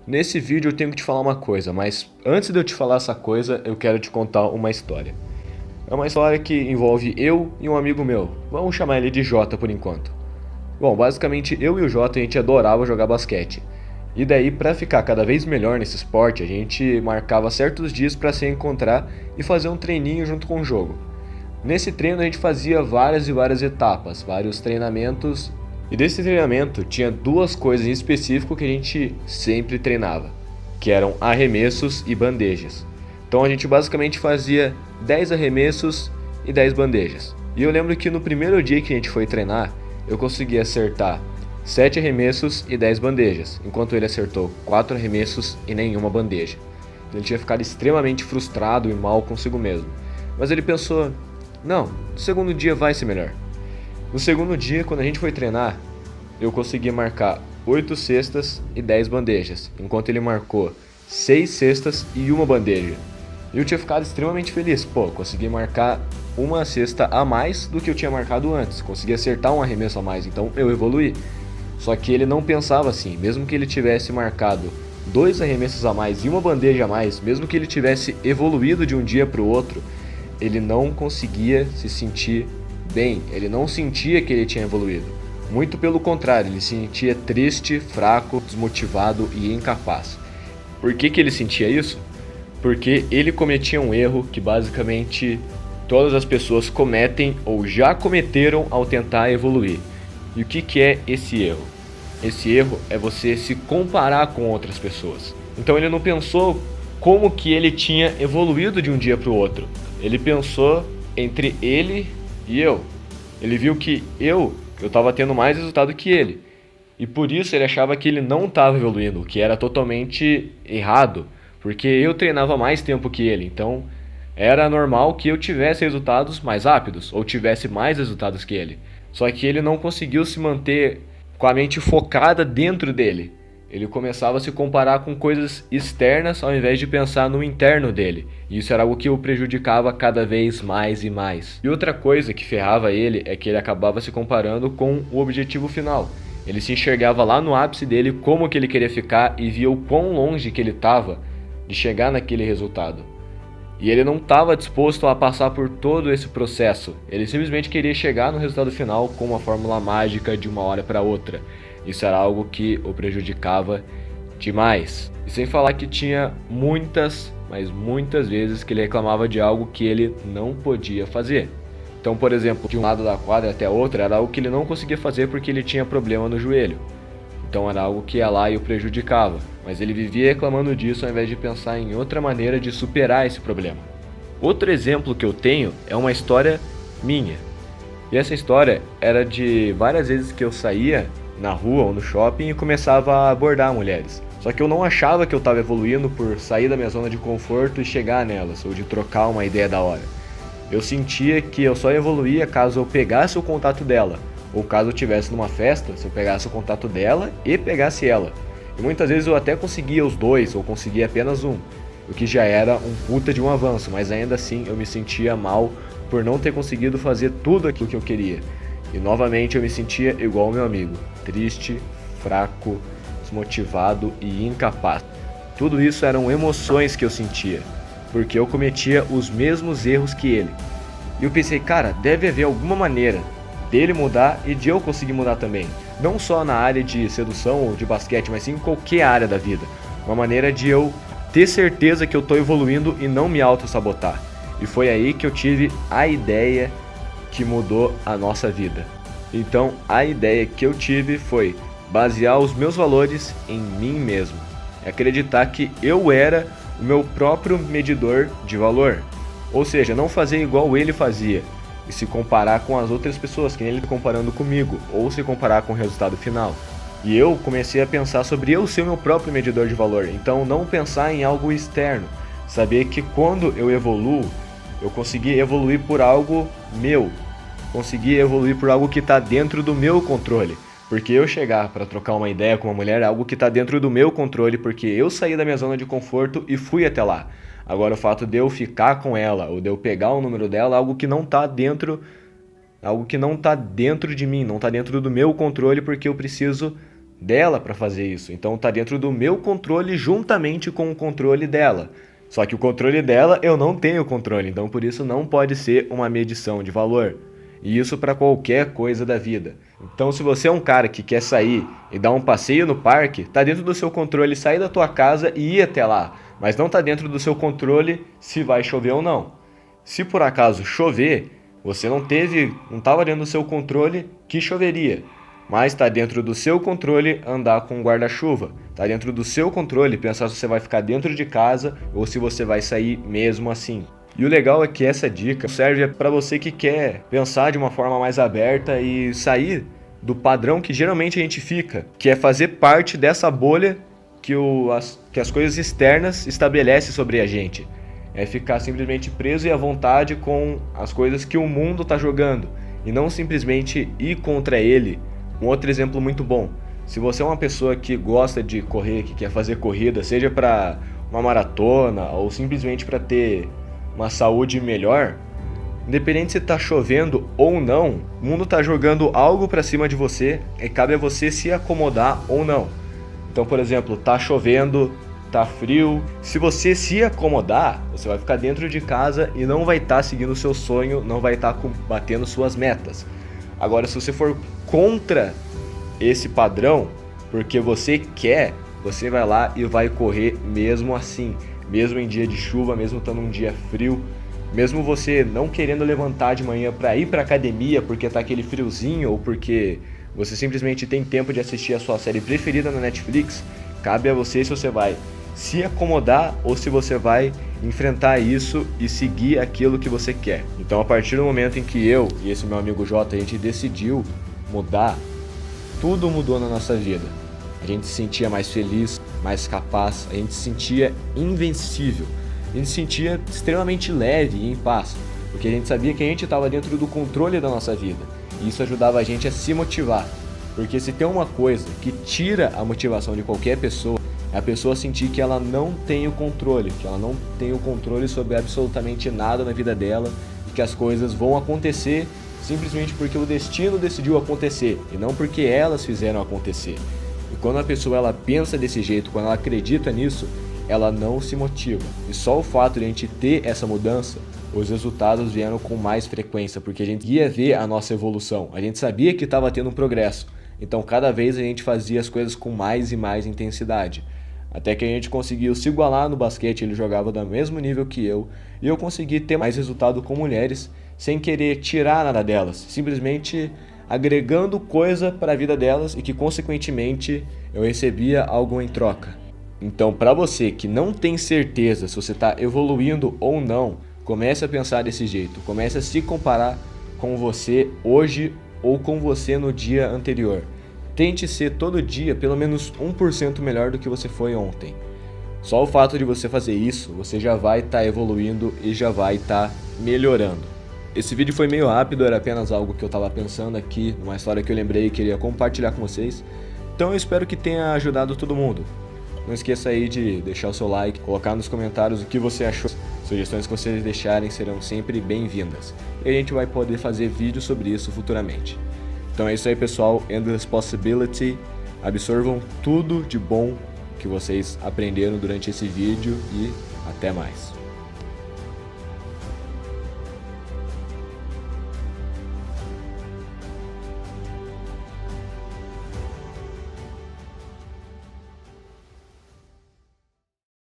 Nesse vídeo eu tenho que te falar uma coisa, mas antes de eu te falar essa coisa, eu quero te contar uma história. É uma história que envolve eu e um amigo meu. Vamos chamar ele de Jota por enquanto. Bom, basicamente eu e o Jota a gente adorava jogar basquete. E daí, pra ficar cada vez melhor nesse esporte, a gente marcava certos dias pra se encontrar e fazer um treininho junto com o jogo. Nesse treino a gente fazia várias e várias etapas, vários treinamentos. E desse treinamento tinha duas coisas em específico que a gente sempre treinava, que eram arremessos e bandejas. Então a gente basicamente fazia 10 arremessos e 10 bandejas. E eu lembro que no primeiro dia que a gente foi treinar, eu consegui acertar 7 arremessos e 10 bandejas, enquanto ele acertou 4 arremessos e nenhuma bandeja. Ele tinha ficado extremamente frustrado e mal consigo mesmo. Mas ele pensou, não, no segundo dia vai ser melhor. No segundo dia, quando a gente foi treinar, eu consegui marcar 8 cestas e 10 bandejas, enquanto ele marcou 6 cestas e uma bandeja. E eu tinha ficado extremamente feliz, consegui marcar uma cesta a mais do que eu tinha marcado antes, consegui acertar um arremesso a mais, então eu evoluí. Só que ele não pensava assim, mesmo que ele tivesse marcado 2 arremessos a mais e uma bandeja a mais, mesmo que ele tivesse evoluído de um dia para o outro, ele não conseguia se sentir bem, ele não sentia que ele tinha evoluído. Muito pelo contrário, ele se sentia triste, fraco, desmotivado e incapaz. Por que ele sentia isso? Porque ele cometia um erro que basicamente todas as pessoas cometem ou já cometeram ao tentar evoluir. E o que é esse erro? Esse erro é você se comparar com outras pessoas. Então ele não pensou como que ele tinha evoluído de um dia para o outro. Ele pensou entre ele e eu. Ele viu que eu estava tendo mais resultado que ele. E por isso ele achava que ele não estava evoluindo, o que era totalmente errado. Porque eu treinava mais tempo que ele, então era normal que eu tivesse resultados mais rápidos, ou tivesse mais resultados que ele. Só que ele não conseguiu se manter com a mente focada dentro dele. Ele começava a se comparar com coisas externas ao invés de pensar no interno dele. E isso era algo que o prejudicava cada vez mais e mais. E outra coisa que ferrava ele é que ele acabava se comparando com o objetivo final. Ele se enxergava lá no ápice dele como que ele queria ficar e via o quão longe que ele estava de chegar naquele resultado. E ele não estava disposto a passar por todo esse processo. Ele simplesmente queria chegar no resultado final com uma fórmula mágica de uma hora para outra. Isso era algo que o prejudicava demais. E sem falar que tinha muitas, mas muitas vezes que ele reclamava de algo que ele não podia fazer. Então, por exemplo, de um lado da quadra até outro era algo que ele não conseguia fazer porque ele tinha problema no joelho. Então era algo que ia lá e o prejudicava. Mas ele vivia reclamando disso ao invés de pensar em outra maneira de superar esse problema. Outro exemplo que eu tenho é uma história minha. E essa história era de várias vezes que eu saía na rua ou no shopping e começava a abordar mulheres. Só que eu não achava que eu estava evoluindo por sair da minha zona de conforto e chegar nelas, ou de trocar uma ideia da hora. Eu sentia que eu só evoluía caso eu pegasse o contato dela, ou caso eu estivesse numa festa, se eu pegasse o contato dela e pegasse ela. E muitas vezes eu até conseguia os dois, ou conseguia apenas um, o que já era um puta de um avanço, mas ainda assim eu me sentia mal por não ter conseguido fazer tudo aquilo que eu queria. E novamente eu me sentia igual ao meu amigo, triste, fraco, desmotivado e incapaz. Tudo isso eram emoções que eu sentia, porque eu cometia os mesmos erros que ele. E eu pensei, cara, deve haver alguma maneira dele mudar e de eu conseguir mudar também. Não só na área de sedução ou de basquete, mas sim em qualquer área da vida. Uma maneira de eu ter certeza que eu estou evoluindo e não me auto-sabotar. E foi aí que eu tive a ideia que mudou a nossa vida. Então, a ideia que eu tive foi basear os meus valores em mim mesmo. Acreditar que eu era o meu próprio medidor de valor. Ou seja, não fazer igual ele fazia e se comparar com as outras pessoas, que nem ele comparando comigo, ou se comparar com o resultado final. E eu comecei a pensar sobre eu ser o meu próprio medidor de valor, então não pensar em algo externo. Saber que quando eu evoluo, eu consegui evoluir por algo meu, consegui evoluir por algo que está dentro do meu controle. Porque eu chegar para trocar uma ideia com uma mulher é algo que está dentro do meu controle, porque eu saí da minha zona de conforto e fui até lá. Agora o fato de eu ficar com ela, ou de eu pegar o número dela, é algo que não está dentro de mim, não está dentro do meu controle, porque eu preciso dela para fazer isso. Então tá dentro do meu controle juntamente com o controle dela. Só que o controle dela eu não tenho controle, então por isso não pode ser uma medição de valor. E isso para qualquer coisa da vida. Então se você é um cara que quer sair e dar um passeio no parque, tá dentro do seu controle sair da tua casa e ir até lá, mas não tá dentro do seu controle se vai chover ou não. Se por acaso chover, você não estava dentro do seu controle que choveria, mas está dentro do seu controle andar com um guarda-chuva. Está dentro do seu controle pensar se você vai ficar dentro de casa ou se você vai sair mesmo assim. E o legal é que essa dica serve para você que quer pensar de uma forma mais aberta e sair do padrão que geralmente a gente fica, que é fazer parte dessa bolha que as coisas externas estabelecem sobre a gente. É ficar simplesmente preso e à vontade com as coisas que o mundo está jogando e não simplesmente ir contra ele. Um outro exemplo muito bom: se você é uma pessoa que gosta de correr, que quer fazer corrida, seja para uma maratona ou simplesmente para ter uma saúde melhor, independente se está chovendo ou não, o mundo está jogando algo para cima de você e cabe a você se acomodar ou não. Então, por exemplo, tá chovendo, tá frio. Se você se acomodar, você vai ficar dentro de casa e não vai estar seguindo o seu sonho, não vai estar batendo suas metas. Agora, se você for contra esse padrão, porque você quer, você vai lá e vai correr mesmo assim, mesmo em dia de chuva, mesmo estando um dia frio, mesmo você não querendo levantar de manhã para ir para academia porque tá aquele friozinho ou porque você simplesmente tem tempo de assistir a sua série preferida na Netflix, cabe a você se você vai se acomodar ou se você vai enfrentar isso e seguir aquilo que você quer. Então, a partir do momento em que eu e esse meu amigo Jota, a gente decidiu mudar, tudo mudou na nossa vida. A gente se sentia mais feliz, mais capaz, a gente se sentia invencível, a gente se sentia extremamente leve e em paz, porque a gente sabia que a gente estava dentro do controle da nossa vida, e isso ajudava a gente a se motivar, porque se tem uma coisa que tira a motivação de qualquer pessoa, é a pessoa sentir que ela não tem o controle, que ela não tem o controle sobre absolutamente nada na vida dela e que as coisas vão acontecer simplesmente porque o destino decidiu acontecer e não porque elas fizeram acontecer. E quando a pessoa ela pensa desse jeito, quando ela acredita nisso, ela não se motiva. E só o fato de a gente ter essa mudança, os resultados vieram com mais frequência, porque a gente ia ver a nossa evolução, a gente sabia que estava tendo um progresso, então cada vez a gente fazia as coisas com mais e mais intensidade. Até que a gente conseguiu se igualar no basquete, ele jogava do mesmo nível que eu, e eu consegui ter mais resultado com mulheres, sem querer tirar nada delas, simplesmente agregando coisa para a vida delas e que consequentemente eu recebia algo em troca. Então, para você que não tem certeza se você está evoluindo ou não, comece a pensar desse jeito, comece a se comparar com você hoje ou com você no dia anterior. Tente ser todo dia pelo menos 1% melhor do que você foi ontem. Só o fato de você fazer isso, você já vai estar evoluindo e já vai estar melhorando. Esse vídeo foi meio rápido, era apenas algo que eu estava pensando aqui, uma história que eu lembrei e queria compartilhar com vocês. Então eu espero que tenha ajudado todo mundo. Não esqueça aí de deixar o seu like, colocar nos comentários o que você achou. Sugestões que vocês deixarem serão sempre bem-vindas. E a gente vai poder fazer vídeos sobre isso futuramente. Então é isso aí, pessoal. Endless Possibility. Absorvam tudo de bom que vocês aprenderam durante esse vídeo e até mais.